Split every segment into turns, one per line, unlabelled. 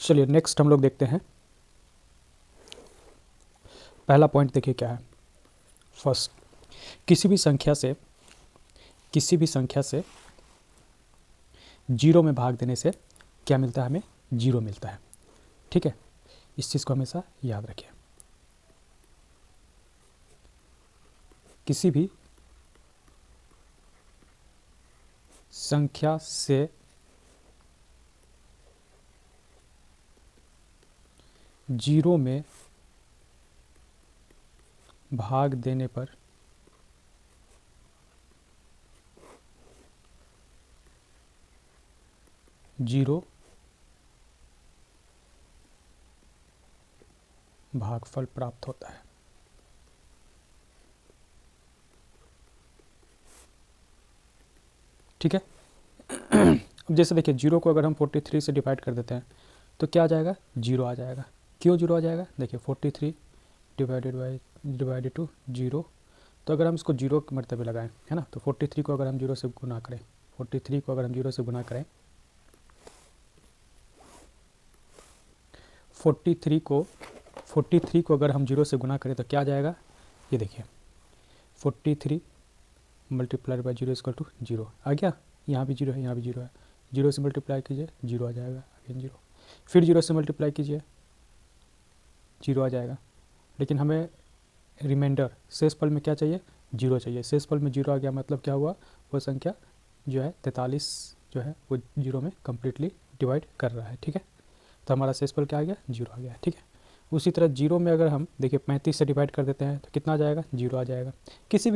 चलिए नेक्स्ट हम लोग देखते हैं। पहला पॉइंट देखिए क्या है। फर्स्ट, किसी भी संख्या से जीरो में भाग देने से क्या मिलता है? हमें जीरो मिलता है। ठीक है, इस चीज़ को हमेशा याद रखिए। किसी भी संख्या से जीरो में भाग देने पर जीरो भागफल प्राप्त होता है। ठीक है। अब जैसे देखिए, जीरो को अगर हम 43 से डिवाइड कर देते हैं तो क्या आ जाएगा? जीरो आ जाएगा। क्यों जीरो आ जाएगा? देखिए 43 डिवाइडेड टू जीरो, तो अगर हम इसको जीरो के मर्तबे लगाएं, है ना, तो 43 को अगर हम जीरो से गुना करें, 43 को अगर हम जीरो से गुना करें, 43 को अगर हम जीरो से गुना करें तो क्या आ जाएगा? ये देखिए 43 multiply by zero equal to zero आ गया। यहाँ भी जीरो है, यहाँ भी जीरो है। जीरो से मल्टीप्लाई कीजिए, जीरो आ जाएगा, अगेन जीरो। फिर जीरो से मल्टीप्लाई कीजिए, जीरो आ जाएगा। लेकिन हमें रिमाइंडर शेष पल में क्या चाहिए? जीरो चाहिए। शेष पल में जीरो आ गया मतलब क्या हुआ? वो संख्या जो है 43 जो है वो जीरो में कम्प्लीटली डिवाइड कर रहा है। ठीक है, तो हमारा शेष पल क्या आ गया? जीरो आ गया। ठीक है, उसी तरह जीरो में अगर हम देखिए 35 से डिवाइड कर देते हैं तो कितना आ जाएगा? जीरो आ जाएगा। किसी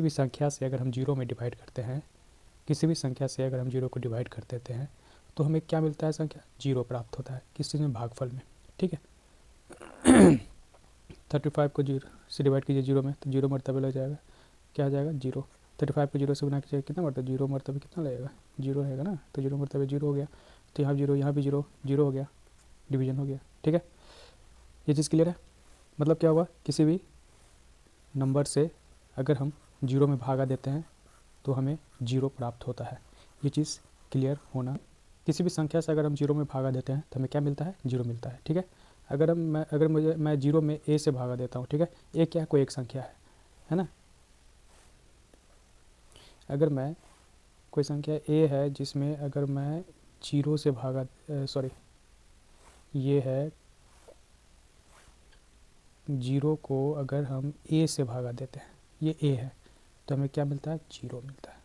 भी संख्या से अगर हम जीरो में डिवाइड करते हैं, किसी भी संख्या से अगर हम जीरो को डिवाइड कर देते हैं तो हमें क्या मिलता है? संख्या जीरो प्राप्त होता है। किस चीज़ में? भागफल में। ठीक है, 35 को जीरो से डिवाइड कीजिए जीरो में, तो जीरो मरतबे लग जाएगा, क्या आ जाएगा? जीरो। 35 को जीरो से गुना कीजिए, कितना मरतबा? जीरो मरतबे कितना लगेगा? जीरो रहेगा ना, तो जीरो मरतबे जीरो हो गया, तो यहाँ जीरो, यहाँ भी जीरो, जीरो हो गया, डिवीजन हो गया। ठीक है, ये चीज़ क्लियर है? मतलब क्या हुआ? किसी भी नंबर से अगर हम जीरो में भागा देते हैं तो हमें जीरो प्राप्त होता है। ये चीज़ क्लियर होना। किसी भी संख्या से अगर हम जीरो में भागा देते हैं तो हमें क्या मिलता है? जीरो मिलता है। ठीक है, अगर मैं जीरो में ए से भागा देता हूँ, ठीक है, ए क्या है? कोई एक संख्या है ना। अगर मैं कोई संख्या ए है जिसमें अगर मैं जीरो से भागा ये है जीरो को अगर हम ए से भागा देते हैं, ये ए है, तो हमें क्या मिलता है? जीरो मिलता है।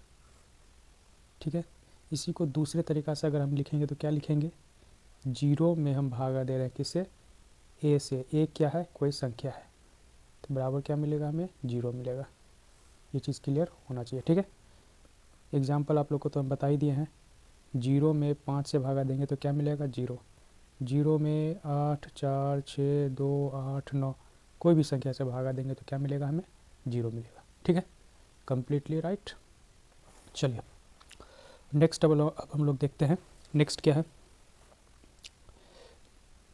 ठीक है, इसी को दूसरे तरीक़ा से अगर हम लिखेंगे तो क्या लिखेंगे? जीरो में हम भागा दे रहे हैं किससे? ए से। ए क्या है? कोई संख्या है, तो बराबर क्या मिलेगा? हमें जीरो मिलेगा। ये चीज़ क्लियर होना चाहिए। ठीक है, एग्जाम्पल आप लोग को तो हम बता ही दिए हैं। जीरो में 5 से भागा देंगे तो क्या मिलेगा? जीरो। जीरो में 8 4 6 2 8 9 कोई भी संख्या से भागा देंगे तो क्या मिलेगा? हमें जीरो मिलेगा। ठीक है, कम्प्लीटली राइट। चलिए नेक्स्ट अब हम लोग देखते हैं। नेक्स्ट क्या है?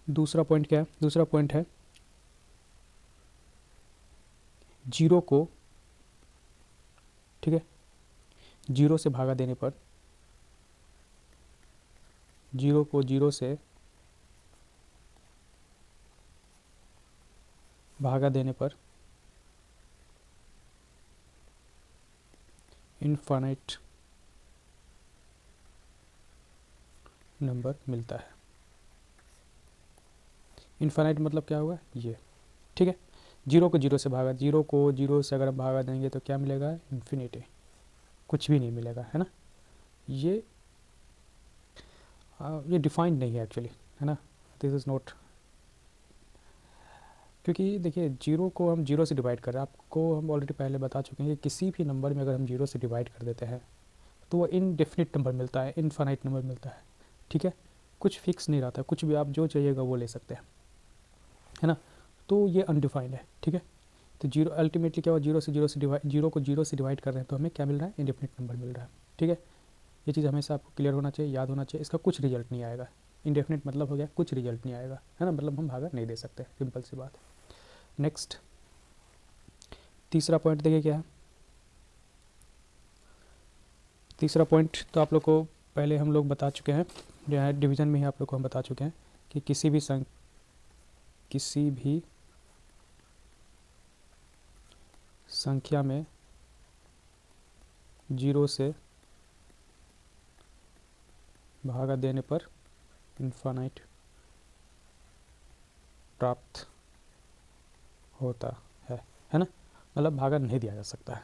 दूसरा पॉइंट क्या है? दूसरा पॉइंट है जीरो को, ठीक है, जीरो से भागा देने पर, जीरो को जीरो से भागा देने पर इनफाइनाइट नंबर मिलता है। इनफाइनाइट मतलब क्या हुआ? ये। ठीक है, जीरो को जीरो से भागा, जीरो को जीरो से अगर हम भागा देंगे तो क्या मिलेगा? इन्फिनिटी, कुछ भी नहीं मिलेगा, है ना। ये डिफाइंड नहीं है एक्चुअली, है ना, दिस इज़ नॉट, क्योंकि देखिए जीरो को हम जीरो से डिवाइड कर रहे हैं। आपको हम ऑलरेडी पहले बता चुके हैं कि किसी भी नंबर में अगर हम जीरो से डिवाइड कर देते हैं तो वो इनडेफिनिट नंबर मिलता है, इनफाइनाइट नंबर मिलता है। ठीक है, कुछ फिक्स नहीं रहता, कुछ भी आप जो चाहिएगा वो ले सकते हैं, है ना, तो ये अनडिफाइंड है। ठीक है, तो जीरो अल्टीमेटली क्या हुआ? जीरो को जीरो से डिवाइड कर रहे हैं तो हमें क्या मिल रहा है? इनडेफिनिट नंबर मिल रहा है। ठीक है, ये चीज़ हमेशा आपको क्लियर होना चाहिए, याद होना चाहिए। इसका कुछ रिजल्ट नहीं आएगा। इनडेफिनिट मतलब हो गया कुछ रिजल्ट नहीं आएगा, है ना, मतलब हम भागा नहीं दे सकते, सिंपल सी बात। नेक्स्ट तीसरा पॉइंट देखिए क्या है। तीसरा पॉइंट तो आप लोग को पहले हम लोग बता चुके हैं, जो है डिवीज़न में ही आप लोग को हम बता चुके हैं कि किसी भी संख्या में 0 से भागा देने पर इन्फानाइट प्राप्त होता है ना। मतलब भागा नहीं दिया जा सकता है।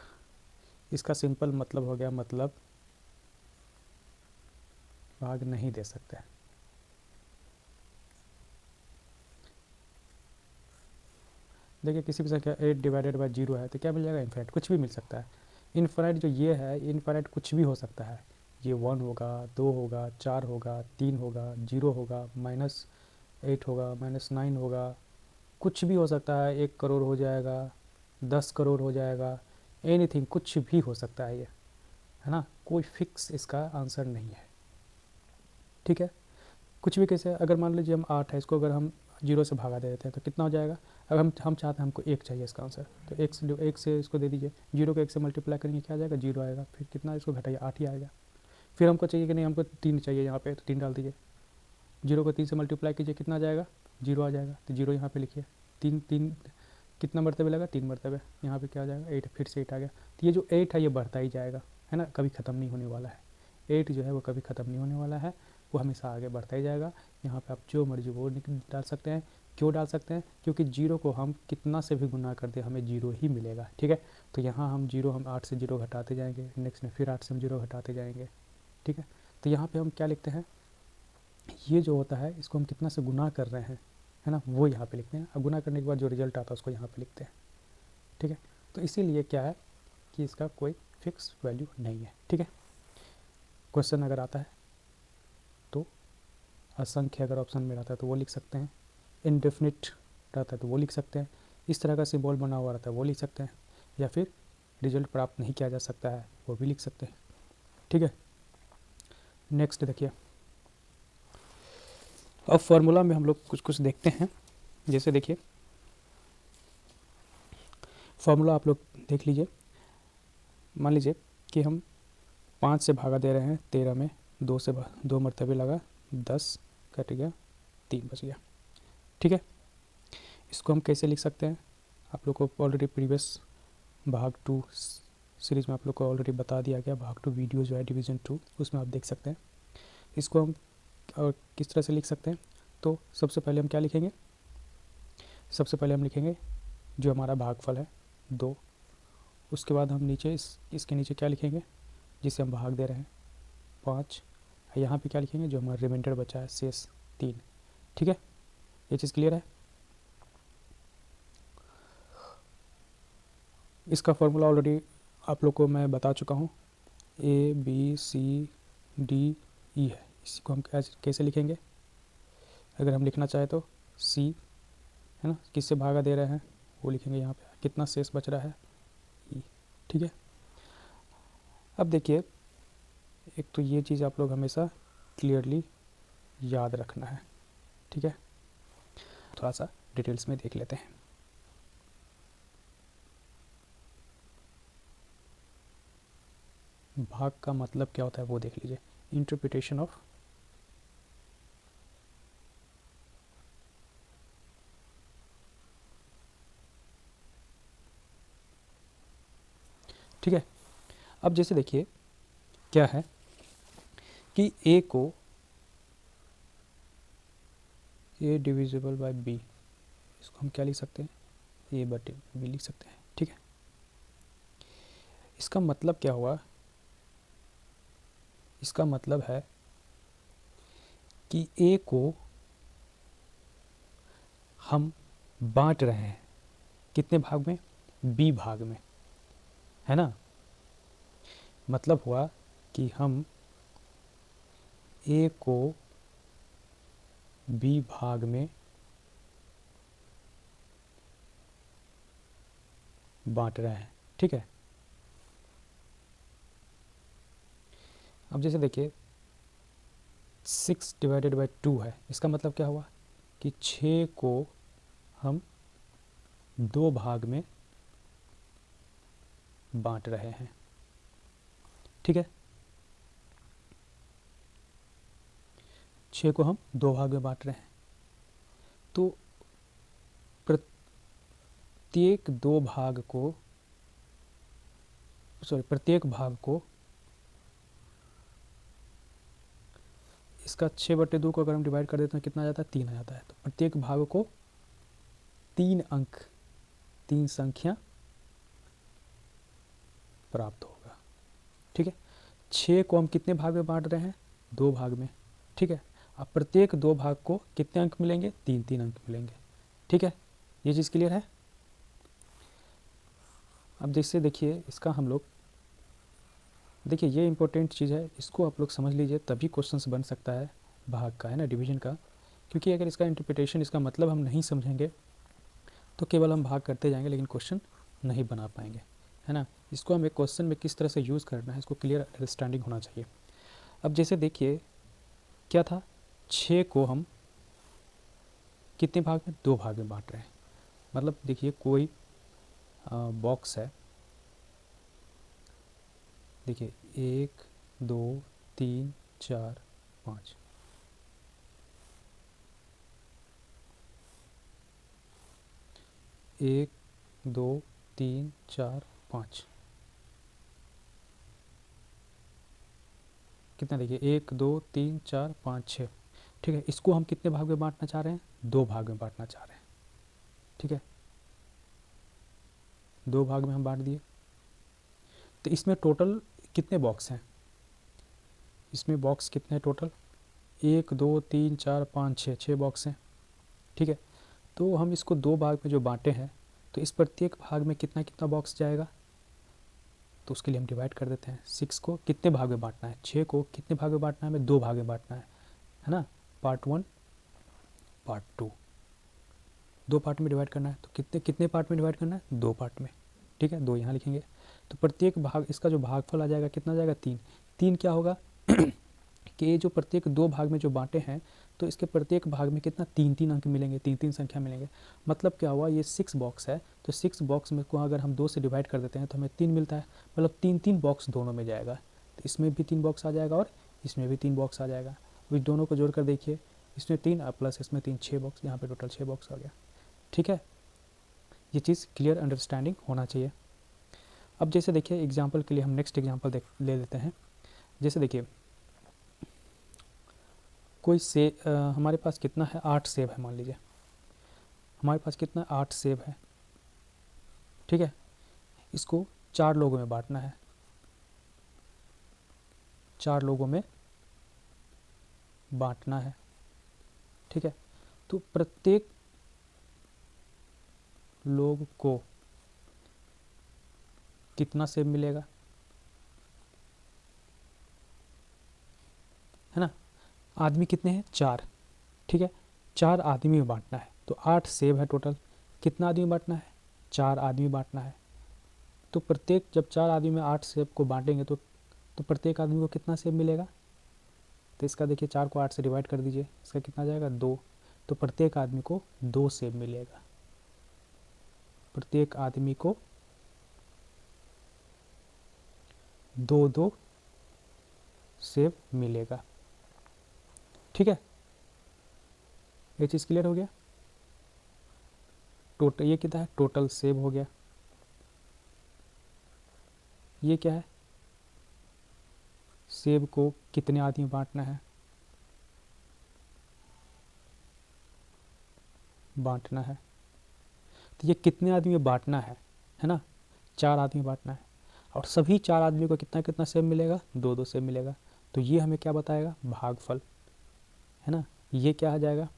इसका सिंपल मतलब हो गया, मतलब भाग नहीं दे सकते। देखिए किसी भी संख्या 8 डिवाइडेड बाई 0 है तो क्या मिल जाएगा, इन्फाइनाइट, कुछ भी मिल सकता है। इन्फाइनाइट जो ये है, इन्फाइनाइट कुछ भी हो सकता है। ये 1 होगा, 2 होगा, 4 होगा, 3 होगा, 0 होगा, -8 होगा, -9 होगा, कुछ भी हो सकता है। 1 करोड़ हो जाएगा, 10 करोड़ हो जाएगा, एनीथिंग, कुछ भी हो सकता है ये, है ना। कोई फिक्स इसका आंसर नहीं है, ठीक है। कुछ भी कैसे, अगर मान लीजिए हम 8 है, इसको अगर हम 0 से भागा दे देते हैं तो कितना हो जाएगा। अगर हम चाहते हैं, हमको 1 चाहिए इसका आंसर, तो 1 से इसको दे दीजिए। 0 को 1 से मल्टीप्लाई करेंगे, क्या आ जाएगा, 0 आएगा। फिर कितना, इसको घटाइए, 8 ही आएगा। फिर हमको चाहिए कि नहीं, हमको 3 चाहिए यहाँ पे, तो 3 डाल दीजिए। 0 को 3 से मल्टीप्लाई कीजिए, कितना आ जाएगा, 0 आ जाएगा। तो 0 यहाँ पे लिखिए। 3 कितना मरतबे लगा, 3 मरतबे। यहाँ पे क्या आ जाएगा, 8, फिर से 8 आ गया। तो ये जो 8 है ये बढ़ता ही जाएगा, है ना, कभी ख़त्म नहीं होने वाला है। 8 जो है वो कभी ख़त्म नहीं होने वाला है, वो हमेशा आगे बढ़ता ही जाएगा। यहाँ पे आप जो मर्जी वो डाल सकते हैं। क्यों डाल सकते हैं, क्योंकि 0 को हम कितना से भी गुना कर दे हमें 0 ही मिलेगा, ठीक है। तो यहाँ हम 8 से 0 घटाते जाएंगे, नेक्स्ट में फिर 8 से हम 0 घटाते जाएंगे, ठीक है। तो यहाँ पे हम क्या लिखते हैं, ये जो होता है इसको हम कितना से गुना कर रहे हैं, है ना, वो यहाँ पे लिखते हैं। अब गुना करने के बाद जो रिजल्ट आता है उसको यहाँ पे लिखते हैं, ठीक है। तो इसीलिए क्या है कि इसका कोई फिक्स वैल्यू नहीं है, ठीक है। क्वेश्चन अगर आता है तो असंख्य अगर ऑप्शन में रहता है तो वो लिख सकते हैं, इनडेफिनिट रहता है तो वो लिख सकते हैं, इस तरह का सिंबल बना हुआ रहता है वो लिख सकते हैं, या फिर रिजल्ट प्राप्त नहीं किया जा सकता है वो भी लिख सकते हैं, ठीक है। नेक्स्ट देखिए, अब फार्मूला में हम लोग कुछ कुछ देखते हैं। जैसे देखिए फार्मूला आप लोग देख लीजिए। मान लीजिए कि हम 5 से भागा दे रहे हैं 13 में, 2 से 2 मरतबे लगा, 10 कट गया, 3 बच गया, ठीक है। इसको हम कैसे लिख सकते हैं, आप लोग को ऑलरेडी प्रीवियस भाग 2 सीरीज़ में आप लोग को ऑलरेडी बता दिया गया। भाग 2 वीडियो जो है डिवीज़न 2, उसमें आप देख सकते हैं। इसको हम और किस तरह से लिख सकते हैं, तो सबसे पहले हम क्या लिखेंगे, सबसे पहले हम लिखेंगे जो हमारा भागफल है 2, उसके बाद हम नीचे इसके नीचे क्या लिखेंगे, जिसे हम भाग दे रहे हैं 5, यहाँ पे क्या लिखेंगे, जो हमारा रिमाइंडर बचा है शेष 3, ठीक है। ये चीज़ क्लियर है। इसका फॉर्मूला ऑलरेडी आप लोग को मैं बता चुका हूँ, ABCDE है। इसी को हम कैसे लिखेंगे, अगर हम लिखना चाहें तो C, है ना, किससे भागा दे रहे हैं वो लिखेंगे, यहाँ पे कितना शेष बच रहा है E, ठीक है। अब देखिए, एक तो ये चीज़ आप लोग हमेशा क्लियरली याद रखना है, ठीक है। थोड़ा सा डिटेल्स में देख लेते हैं। भाग का मतलब क्या होता है वो देख लीजिए, इंटरप्रिटेशन ऑफ ठीक है। अब जैसे देखिए क्या है कि A को A डिविजिबल बाय B, इसको हम क्या लिख सकते हैं, A बटे B लिख सकते हैं, ठीक है। इसका मतलब क्या हुआ, इसका मतलब है कि A को हम बांट रहे हैं कितने भाग में, B भाग में, है ना। मतलब हुआ कि हम A को B भाग में बांट रहे हैं, ठीक है। अब जैसे देखिए 6 डिवाइडेड बाई 2 है, इसका मतलब क्या हुआ कि 6 को हम 2 भाग में बांट रहे हैं, ठीक है। 6 को हम 2 भाग में बांट रहे हैं, तो प्रत्येक भाग को इसका 6/2 को अगर हम डिवाइड कर देते हैं कितना आ जाता है, 3 आ जाता है। तो प्रत्येक भाग को 3 अंक, 3 संख्या प्राप्त होगा। ठीक है, 6 को हम कितने भाग में बांट रहे हैं, 2 भाग में। ठीक है, अब प्रत्येक 2 भाग को कितने अंक मिलेंगे, 3-3 अंक मिलेंगे। ठीक है, ये चीज़ क्लियर है। अब जैसे देखिए इसका हम लोग देखिए, ये इंपॉर्टेंट चीज़ है, इसको आप लोग समझ लीजिए तभी क्वेश्चंस बन सकता है भाग का, है ना, डिवीजन का। क्योंकि अगर इसका इंटरप्रिटेशन, इसका मतलब हम नहीं समझेंगे तो केवल हम भाग करते जाएंगे लेकिन क्वेश्चन नहीं बना पाएंगे, है ना। इसको हम एक क्वेश्चन में किस तरह से यूज़ करना है, इसको क्लियर अंडरस्टैंडिंग होना चाहिए। अब जैसे देखिए क्या था, 6 को हम कितने भाग में, 2 भाग में बांट रहे हैं। मतलब देखिए कोई बॉक्स है, देखिए 1 2 3 4 5, एक 2 3 4 5, कितना देखिए 1 2 3 4 5 6। ठीक है, इसको हम कितने भाग में बांटना चाह रहे हैं, 2 भाग में बांटना चाह रहे हैं। ठीक है, 2 भाग में हम बांट दिए। तो इसमें टोटल कितने बॉक्स हैं, इसमें बॉक्स कितने टोटल, 1 2 3 4 5 6, 6 बॉक्स हैं। ठीक है, तो हम इसको 2 भाग में जो बांटे हैं, तो इस प्रत्येक भाग में कितना कितना बॉक्स जाएगा, तो उसके लिए हम डिवाइड कर देते हैं। 6 को कितने भाग में बांटना है, 6 को कितने भाग में बांटना है, हमें 2 भाग में बांटना है ना। पार्ट 1 पार्ट 2, 2 पार्ट में डिवाइड करना है। तो कितने कितने पार्ट में डिवाइड करना है, 2 पार्ट में। ठीक है, 2 यहाँ लिखेंगे। तो प्रत्येक भाग, इसका जो भागफल आ जाएगा कितना जाएगा, 3। 3 क्या होगा कि ये जो प्रत्येक 2 भाग में जो बांटे हैं, तो इसके प्रत्येक भाग में कितना, 3-3 अंक मिलेंगे, 3-3 संख्या मिलेंगे। मतलब क्या हुआ, ये 6 बॉक्स है, तो 6 बॉक्स में को अगर हम 2 से डिवाइड कर देते हैं तो हमें 3 मिलता है। मतलब 3-3 बॉक्स दोनों में जाएगा। तो इसमें भी 3 बॉक्स आ जाएगा और इसमें भी 3 बॉक्स आ जाएगा। इस दोनों को जोड़ कर देखिए, इसमें 3 प्लस इसमें 3, 6 बॉक्स, यहाँ पर टोटल 6 बॉक्स आ गया। ठीक है, ये चीज़ क्लियर अंडरस्टैंडिंग होना चाहिए। अब जैसे देखिए एग्जाम्पल के लिए हम नेक्स्ट एग्जाम्पल ले लेते हैं। जैसे देखिए कोई हमारे पास कितना है, 8 सेब है, मान लीजिए हमारे पास कितना 8 सेब है। ठीक है, इसको 4 लोगों में बांटना है, 4 लोगों में बांटना है। ठीक है, तो प्रत्येक लोग को कितना सेब मिलेगा, है ना। आदमी कितने हैं, 4। ठीक है, 4 आदमी में बांटना है, तो 8 सेब है टोटल। कितना आदमी बांटना है, 4 आदमी बांटना है। तो प्रत्येक, जब 4 आदमी में 8 सेब को बांटेंगे तो प्रत्येक आदमी को कितना सेब मिलेगा। तो इसका देखिए 4 को 8 से डिवाइड कर दीजिए, इसका कितना जाएगा, 2। तो प्रत्येक आदमी को 2 सेब मिलेगा, प्रत्येक आदमी को 2-2 सेब मिलेगा। ठीक है, ये चीज़ क्लियर हो गया। टोटल ये कितना है, टोटल सेब हो गया। ये क्या है, सेब को कितने आदमी बांटना है, बांटना है। तो ये कितने आदमी में बांटना है ना, 4 आदमी बांटना है। और सभी 4 आदमी को कितना कितना सेब मिलेगा, 2-2 सेब मिलेगा। तो ये हमें क्या बताएगा, भागफल, है ना। ये क्या आ जाएगा,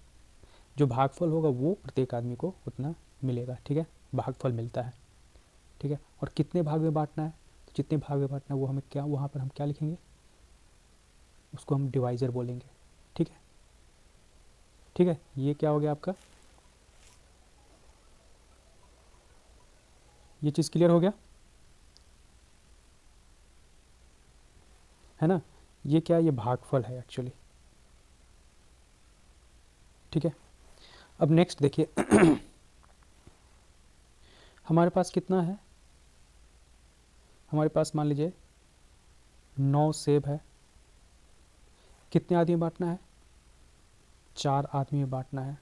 जो भागफल होगा वो प्रत्येक आदमी को उतना मिलेगा। ठीक है, भागफल मिलता है। ठीक है, और कितने भाग में बांटना है, तो जितने भाग में बांटना है वो हमें क्या, वहाँ पर हम क्या लिखेंगे, उसको हम डिवाइज़र बोलेंगे। ठीक है, ठीक है, ये क्या हो गया आपका, ये चीज़ क्लियर हो गया, है ना। ये क्या है, ये भागफल है एक्चुअली। ठीक है, अब नेक्स्ट देखिए हमारे पास कितना है, हमारे पास मान लीजिए 9 सेब है। कितने आदमी बांटना है, 4 आदमी में बांटना है।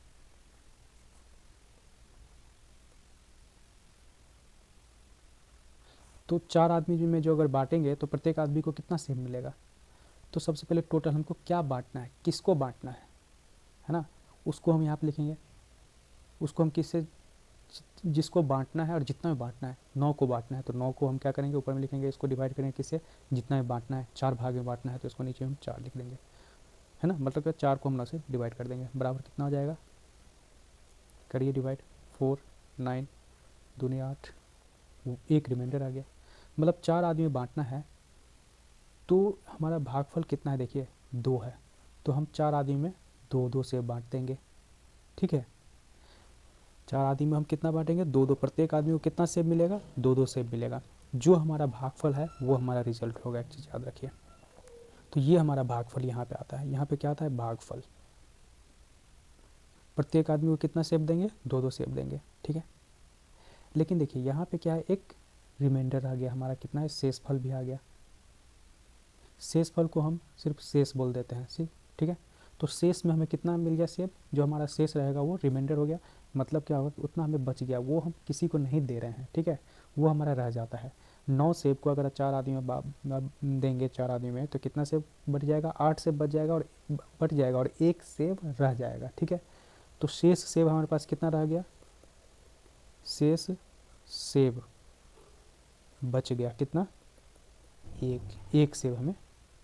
तो 4 आदमी में जो अगर बांटेंगे तो प्रत्येक आदमी को कितना सेब मिलेगा। तो सबसे पहले टोटल हमको क्या बांटना है, किसको बांटना है ना, उसको हम यहाँ पे लिखेंगे। उसको हम किससे, जिसको बांटना है और जितना में बांटना है, 9 को बांटना है तो 9 को हम क्या करेंगे, ऊपर में लिखेंगे, इसको डिवाइड करेंगे किससे, जितना में बांटना है। 4 भाग में बांटना है तो इसको नीचे हम 4 लिख देंगे, है ना। मतलब कि 4 को हम 9 से डिवाइड कर देंगे, बराबर कितना हो जाएगा, करिए डिवाइड, 4 9 दूनी 8, एक रिमाइंडर आ गया। मतलब 4 आदमी में बांटना है तो हमारा भागफल कितना है, देखिए 2 है। तो हम 4 आदमी में 2-2 से बांट देंगे, ठीक है। 4 आदमी में हम कितना बांटेंगे, 2-2, प्रत्येक आदमी को कितना सेब मिलेगा, 2-2 सेब मिलेगा। जो हमारा भागफल है वो हमारा रिजल्ट होगा, एक चीज़ याद रखिए। तो ये हमारा भागफल यहाँ पे आता है, यहाँ पे क्या आता है, भागफल। प्रत्येक आदमी को कितना सेब देंगे, 2-2 सेब देंगे, ठीक है। लेकिन देखिए यहाँ पे क्या है, एक रिमाइंडर आ गया हमारा, कितना है, शेषफल भी आ गया। शेषफल को हम सिर्फ शेष बोल देते हैं, ठीक है। तो शेष में हमें कितना मिल गया सेब, जो हमारा शेष रहेगा वो रिमाइंडर हो गया। मतलब क्या होगा, उतना हमें बच गया, वो हम किसी को नहीं दे रहे हैं, ठीक है, वो हमारा रह जाता है। 9 सेब को अगर 4 आदमी में देंगे, 4 आदमी में, तो कितना सेब बच जाएगा, 8 सेब बच जाएगा, और एक सेब रह जाएगा, ठीक है। तो शेष सेब हमारे पास कितना रह गया, शेष सेब बच गया कितना, एक सेब हमें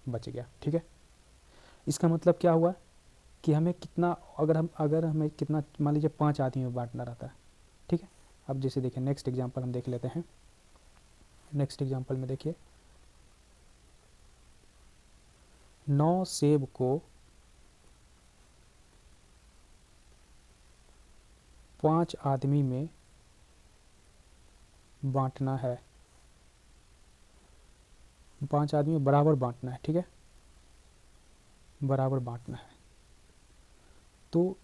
बच गया, ठीक है। इसका मतलब क्या हुआ कि हमें कितना, अगर हमें कितना, मान लीजिए 5 आदमी में बांटना रहता है, ठीक है। अब जैसे देखिए नेक्स्ट एग्जांपल हम देख लेते हैं। नेक्स्ट एग्जांपल में देखिए, 9 सेब को 5 आदमी में बांटना है, 5 आदमी में बराबर बांटना है, ठीक है, बराबर बांटना है। तो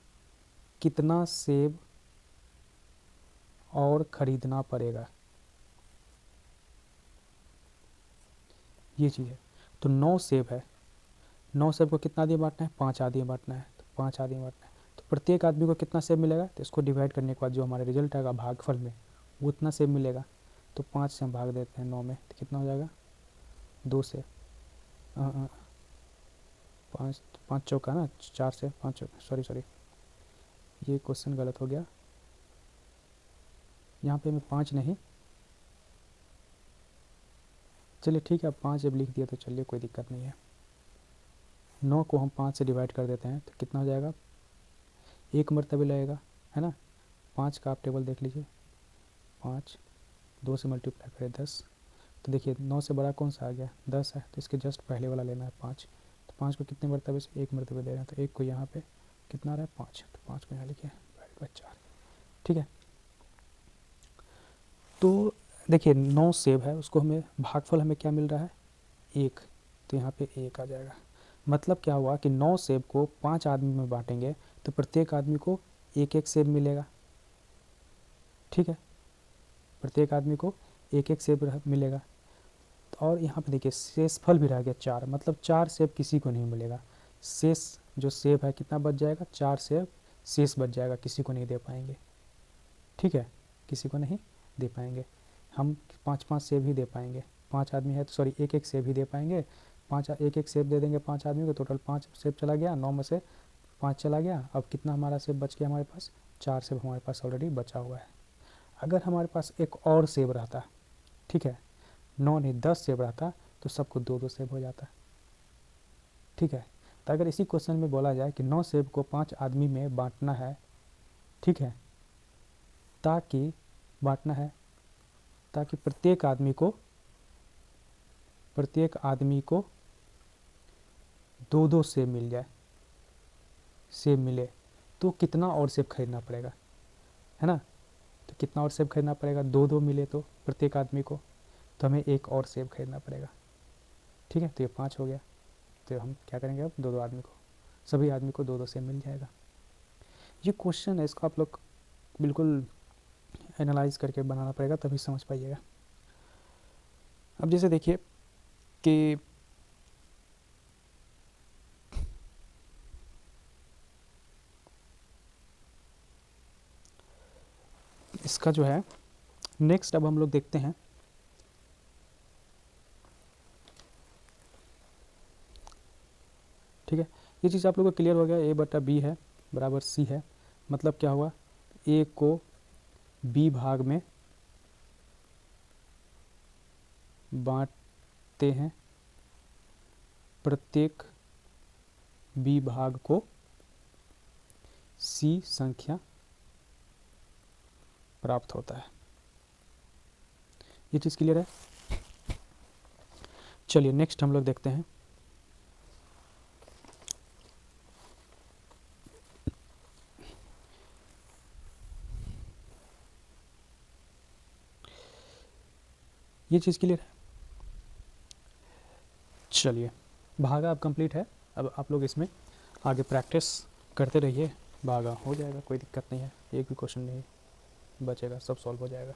कितना सेब और ख़रीदना पड़ेगा, ये चीज़ है। तो 9 सेब है, 9 सेब को कितना आदमी बांटना है, 5 आदमी बांटना है, तो 5 आदमी बांटना है। तो प्रत्येक आदमी को कितना सेब मिलेगा, तो इसको डिवाइड करने के बाद जो हमारा रिजल्ट आएगा भागफल में, वो उतना सेब मिलेगा। तो 5 से हम भाग देते हैं 9 में, तो कितना हो जाएगा, 2 से 5 5 चौका ना, 4 से 5 चौका, सॉरी ये क्वेश्चन गलत हो गया, यहाँ पे मैं 5 नहीं, चलिए ठीक है, 5 जब लिख दिया तो चलिए कोई दिक्कत नहीं है। 9 को हम 5 से डिवाइड कर देते हैं तो कितना हो जाएगा, एक मरतबे लगेगा, है ना। 5 का आप टेबल देख लीजिए, 5 2 से मल्टीप्लाई करें 10, तो देखिए 9 से बड़ा कौन सा आ गया, 10 है, तो इसके जस्ट पहले वाला लेना है 5। तो 5 को कितने मरतबे से, एक मरतबे दे रहे हैं, तो एक को यहाँ पे कितना आ रहा है, 5, तो 5 को यहाँ लिखिए डिवाइड बाई 4, ठीक है। तो देखिए 9 सेब है, उसको हमें भागफल हमें क्या मिल रहा है, 1, तो यहाँ पे 1 आ जाएगा। मतलब क्या हुआ कि 9 सेब को 5 आदमी में बांटेंगे तो प्रत्येक आदमी को एक एक सेब मिलेगा, ठीक है, प्रत्येक आदमी को एक एक सेब मिलेगा। और यहाँ पे देखिए शेषफल भी रह गया 4, मतलब 4 सेब किसी को नहीं मिलेगा। शेष जो सेब है कितना बच जाएगा, 4 सेब शेष बच जाएगा, किसी को नहीं दे पाएंगे, ठीक है, किसी को नहीं दे पाएंगे। हम 5-5 सेब ही दे पाएंगे, 5 आदमी है तो सॉरी एक एक सेब ही दे पाएंगे। 5 एक एक सेब दे देंगे 5 आदमी को, टोटल 5 सेब चला गया, 9 में से 5 चला गया। अब कितना हमारा सेब बच गया, हमारे पास 4 सेब हमारे पास ऑलरेडी बचा हुआ है। अगर हमारे पास एक और सेब रहता, ठीक है, 9 नहीं 10 सेब रहता तो सबको 2-2 सेब हो जाता, ठीक है। तो अगर इसी क्वेश्चन में बोला जाए कि 9 सेब को 5 आदमी में बांटना है, ठीक है, ताकि बांटना है ताकि प्रत्येक आदमी को 2-2 सेब मिल जाए, सेब मिले, तो कितना और सेब खरीदना पड़ेगा, है ना। तो कितना और सेब खरीदना पड़ेगा, 2-2 मिले तो प्रत्येक आदमी को, तो हमें एक और सेब खरीदना पड़ेगा, ठीक है। तो ये 5 हो गया, तो हम क्या करेंगे, अब 2-2 आदमी को, सभी आदमी को 2-2 सेब मिल जाएगा। ये क्वेश्चन है, इसको आप लोग बिल्कुल एनालाइज करके बनाना पड़ेगा, तभी समझ पाइएगा। अब जैसे देखिए कि इसका जो है नेक्स्ट, अब हम लोग देखते हैं ये चीज़ आप लोगों को क्लियर हो गया। ए बटा बी है बराबर सी है, मतलब क्या हुआ, ए को बी भाग में बांटते हैं, प्रत्येक बी भाग को सी संख्या प्राप्त होता है। ये चीज़ क्लियर है। चलिए नेक्स्ट हम लोग देखते हैं। ये चीज़ क्लियर है। चलिए भागा अब कंप्लीट है। अब आप लोग इसमें आगे प्रैक्टिस करते रहिए, भागा हो जाएगा, कोई दिक्कत नहीं है, एक भी क्वेश्चन नहीं बचेगा, सब सॉल्व हो जाएगा।